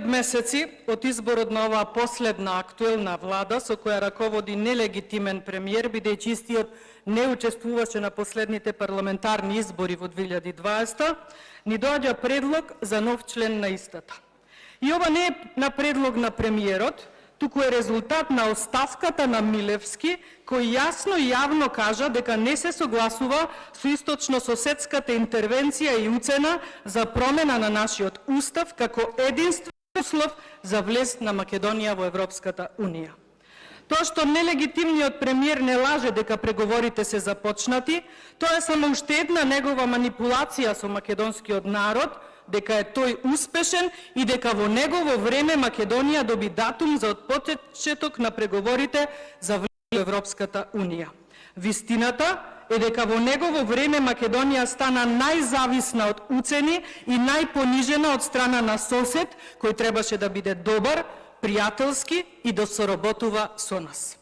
месеци од изборот на оваа последна актуелна влада, со која раководи нелегитимен премиер, бидејќи истиот не учествуваше на последните парламентарни избори во 2020, ни доаѓа предлог за нов член на истата. И ова не е на предлог на премиерот, туку е резултат на оставката на Милевски, кој јасно и јавно кажа дека не се согласува со источно-соседската интервенција и уцена за промена на нашиот устав како единствен услов за влез на Македонија во Европската Унија. Тоа што нелегитимниот премиер не лаже дека преговорите се започнати, тоа е само уште една негова манипулација со македонскиот народ, дека е тој успешен и дека во негово време Македонија доби датум за отпочеток на преговорите за влез во Европската Унија. Вистината е дека во негово време Македонија стана најзависна од уцени и најпонижена од страна на сосед кој требаше да биде добар, пријателски и да соработува со нас.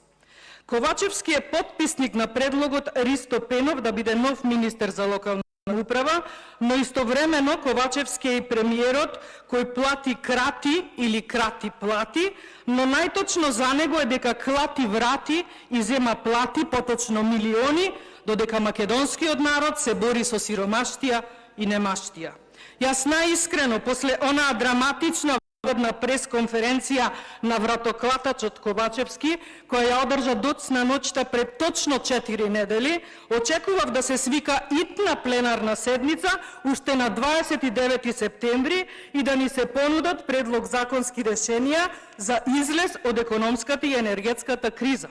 Ковачевски е потписник на предлогот Ристо Пенов да биде нов министер за локална управа, но истовремено Ковачевски е и премиерот кој плати крати или крати плати, но најточно за него е дека клати врати и зема плати, поточно милиони, додека македонскиот народ се бори со сиромаштија и немаштија. Јас најискрено, после онаа драматична на пресконференција на вратоклатачот Ковачевски, која ја одржа доцна ноќта пред точно 4 недели, очекував да се свика итна пленарна седница уште на 29 септември и да ни се понудат предлог законски решенија за излез од економската и енергетската криза.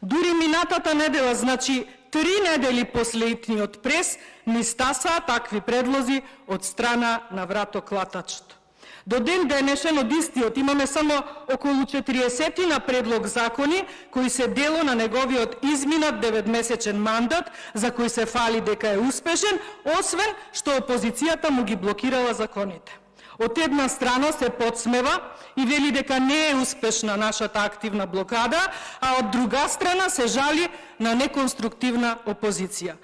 Дури минатата недела, значи 3 недели после итниот прес, ни стасаа такви предлози од страна на вратоклатачот. До ден денешен од истиот имаме само околу 40 на предлог закони кои се дело на неговиот изминат 9-месечен мандат, за кој се фали дека е успешен, освен што опозицијата му ги блокирала законите. Од една страна се подсмева и вели дека не е успешна нашата активна блокада, а од друга страна се жали на неконструктивна опозиција.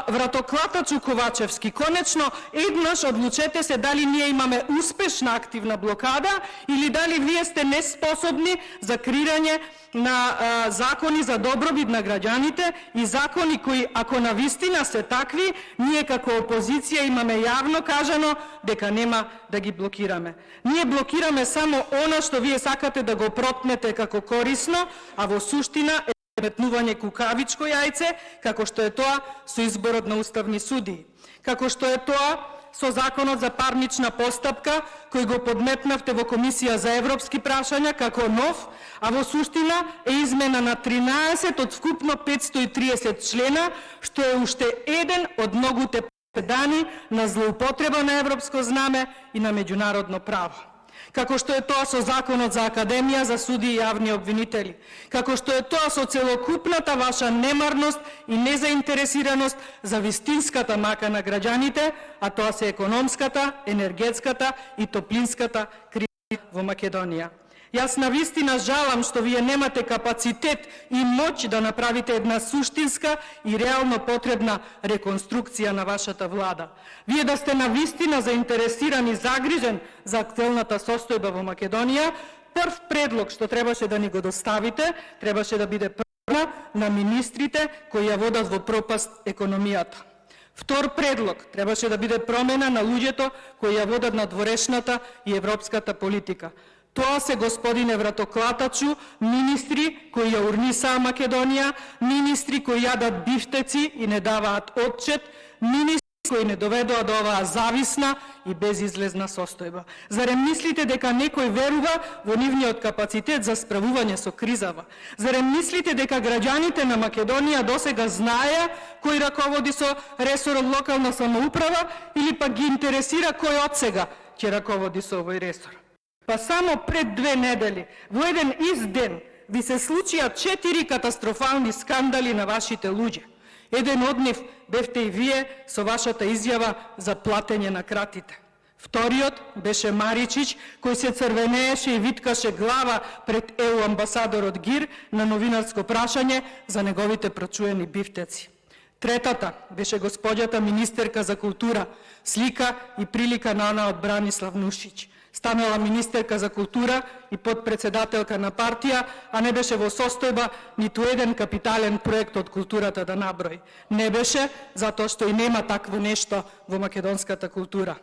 Вратоклатачу Ковачевски, конечно, еднаш одлучете се дали ние имаме успешна активна блокада или дали вие сте неспособни за креирање на закони за добробит на граѓаните и закони кои, ако навистина се такви, ние како опозиција имаме јавно кажано дека нема да ги блокираме. Ние блокираме само она што вие сакате да го протнете како корисно, а во суштина е метнување кукавичко јајце, како што е тоа со изборот на уставни судии, како што е тоа со законот за парнична постапка, кој го подметнавте во Комисија за европски прашања како нов, а во суштина е измена на 13 од вкупно 530 члена, што е уште еден од многуте предани на злоупотреба на европско знаме и на меѓународно право. Како што е тоа со законот за Академија за судии и јавни обвинители, како што е тоа со целокупната ваша немарност и незаинтересираност за вистинската мака на граѓаните, а тоа се економската, енергетската и топлинската криза во Македонија. Јас навистина жалам што вие немате капацитет и моќ да направите една суштинска и реално потребна реконструкција на вашата влада. Вие да сте навистина заинтересирани и загрижен за актуелната состојба во Македонија, прв предлог што требаше да ни го доставите, требаше да биде промена на министрите кои ја водат во пропаст економијата. Втор предлог требаше да биде промена на луѓето кои ја водат надворешната и европската политика. Тоа се, господине вратоклатачу, министри кои ја урнисаа Македонија, министри кои јадат бифтеци и не даваат отчет, министри кои не доведоа до оваа зависна и безизлезна состојба. Зарем мислите дека некој верува во нивниот капацитет за справување со кризава? Зарем мислите дека граѓаните на Македонија досега знаеа кој раководи со ресорот локална самоуправа или пак ги интересира кој одсега ќе раководи со овој ресор? Па само пред 2 недели, во еден ист ден, ви се случија 4 катастрофални скандали на вашите луѓе. Еден од нив бевте и вие со вашата изјава за платење на кратите. Вториот беше Маричич, кој се црвенееше и виткаше глава пред ЕУ амбасадорот Гир на новинарско прашање за неговите прочуени бифтеци. Третата беше господјата министерка за култура, слика и прилика на она од Бранислав Нушич. Станала министерка за култура и подпредседателка на партија, а не беше во состојба ниту еден капитален проект од културата да наброи. Не беше, затоа што и нема такво нешто во македонската култура.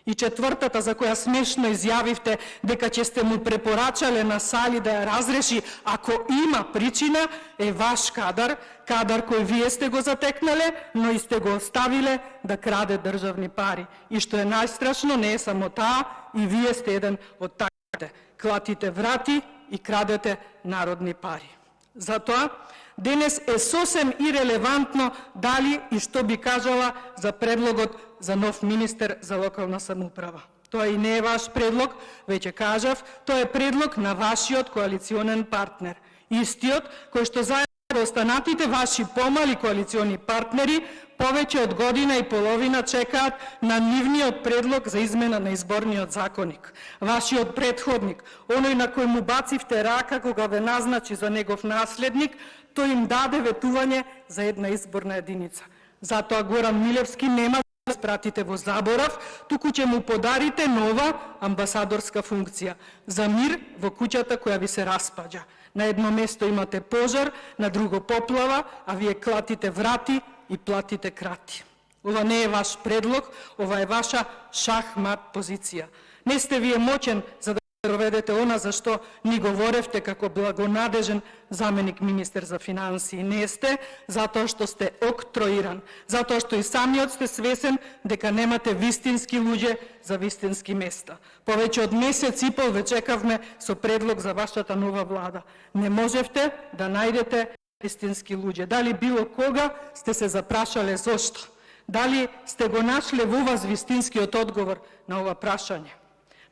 И четвртата, за која смешно изјавивте дека ќе сте му препорачале на Сали да ја разреши ако има причина, е ваш кадар, кадар кој вие сте го затекнале, но и сте го оставиле да краде државни пари. И што е најстрашно, не е само таа, и вие сте еден од таките. Клатите врати и крадете народни пари. Затоа, денес е сосем ирелевантно дали и што би кажала за предлогот за нов министер за локална самоуправа. Тоа и не е ваш предлог, веќе кажав, тоа е предлог на вашиот коалиционен партнер. Истиот кој што заедно со останатите ваши помали коалициони партнери повеќе од година и половина чекаат на нивниот предлог за измена на изборниот законник. Вашиот претходник, оној на кој му бацивте рака кога ве назначи за негов наследник, тој им даде ветување за една изборна единица. Затоа Горан Милевски нема да спратите во заборав, туку ќе му подарите нова амбасадорска функција за мир во куќата која ви се распаѓа. На едно место имате пожар, на друго поплава, а вие клатите врати и платите крати. Ова не е ваш предлог, ова е ваша шахмат позиција. Не сте вие моќен за да проведете она за што ни говоревте како благонадежен заменик министер за финансии. Не сте, затоа што сте октроиран, затоа што и самиот сте свесен дека немате вистински луѓе за вистински места. Повеќе од месец и пол ве чекавме со предлог за вашата нова влада. Не можевте да најдете вистински луѓе. Дали било кога сте се запрашале зошто? Дали сте го нашле во вас вистинскиот одговор на ова прашање?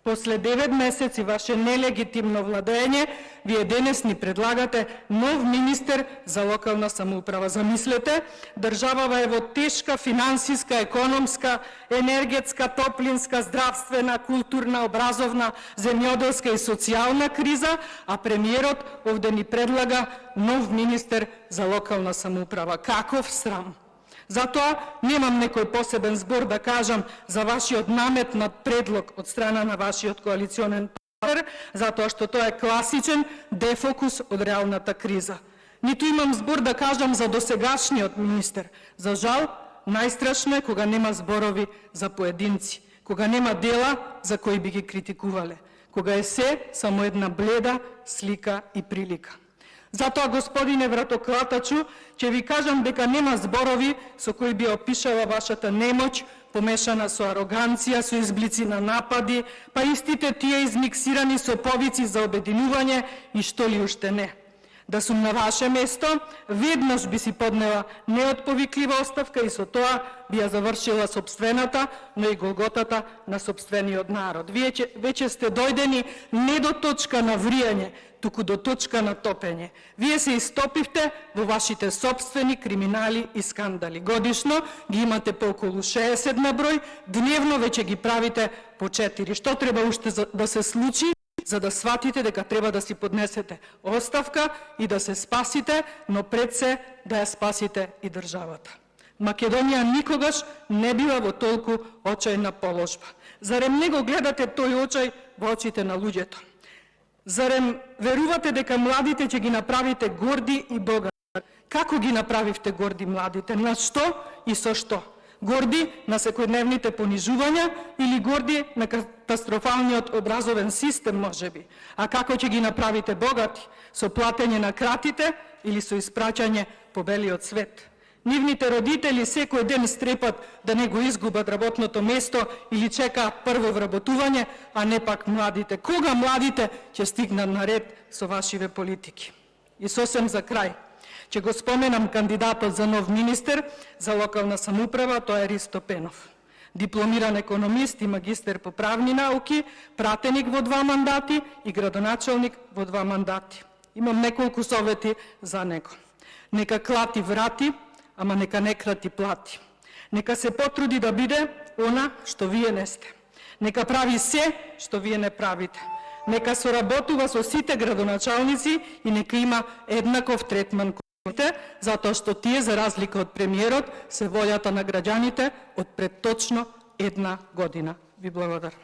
После 9 месеци ваше нелегитимно владење, вие денес ни предлагате нов министер за локална самоуправа. Замислете, државава е во тешка финансиска, економска, енергетска, топлинска, здравствена, културна, образовна, земјоделска и социјална криза, а премиерот овде ни предлага нов министер за локална самоуправа. Каков срам! Затоа немам некој посебен збор да кажам за вашиот наметнат предлог од страна на вашиот коалиционен партнер, затоа што тоа е класичен дефокус од реалната криза. Ниту имам збор да кажам за досегашниот министер. За жал, најстрашно е кога нема зборови за поединци, кога нема дела за кои би ги критикувале, кога е се само една бледа слика и прилика. Затоа, господине вратоклатачу, ќе ви кажам дека нема зборови со кои би опишала вашата немоќ, помешана со ароганција, со изблици на напади, па истите тие измиксирани со повици за обединување и што ли уште не. Да сум на ваше место, веднаш би си поднела неотповиклива оставка и со тоа би ја завршила сопствената, но и голготата на сопствениот народ. Вие веќе сте дојдени не до точка на вријање, туку до точка на топење. Вие се истопивте во вашите сопствени криминали и скандали. Годишно ги имате по околу 60 на број, дневно веќе ги правите по 4. Што треба уште да се случи за да сватите дека треба да си поднесете оставка и да се спасите, но пред се да ја спасите и државата? Македонија никогаш не била во толку очајна положба. Зарем не го гледате тој очај во очите на луѓето? Зарем верувате дека младите ќе ги направите горди и богати? Како ги направивте горди младите? На што и со што? Горди на секојдневните понижувања или горди на катастрофалниот образовен систем, можеби? А како ќе ги направите богати? Со платење на кратите или со испраќање по белиот свет? Нивните родители секој ден стрепат да не го изгубат работното место или чекаат прво вработување, а не пак младите. Кога младите ќе стигнат на ред со вашиве политики? И сосем за крај, ќе го споменам кандидатот за нов министер за локална самоуправа, тоа е Ристо Пенов. Дипломиран економист и магистер по правни науки, пратеник во 2 мандати и градоначалник во 2 мандати. Имам неколку совети за него. Нека клати врати, ама нека не крати плати. Нека се потруди да биде она што вие не сте. Нека прави се што вие не правите. Нека соработува со сите градоначалници и нека има еднаков третман затоа што тие, за разлика од премиерот, се волјата на граѓаните од пред точно 1 година. Ви благодарам.